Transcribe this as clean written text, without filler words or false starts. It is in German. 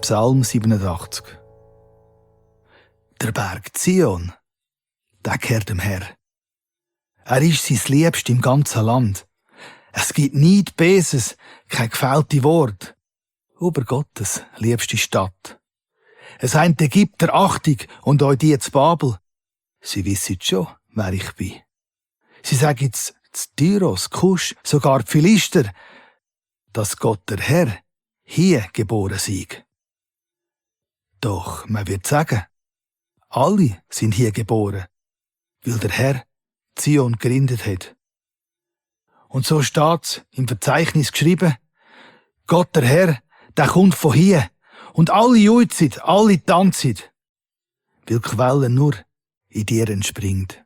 Psalm 87. Der Berg Zion, der gehört dem Herr. Er ist sein Liebst im ganzen Land. Es gibt nichts Besseres, kein gefällte Wort. Über Gottes liebste Stadt. Es haben die Ägypter Achtung und euch die zu Babel. Sie wissen schon, wer ich bin. Sie sagen zu Tyros, Kusch, sogar die Philister, dass Gott der Herr hier geboren sei. Doch man wird sagen, alle sind hier geboren, weil der Herr Zion gegründet hat. Und so steht's im Verzeichnis geschrieben, Gott der Herr, der kommt von hier, und alle jauchzen, alle tanzen, weil die Quelle nur in dir entspringt.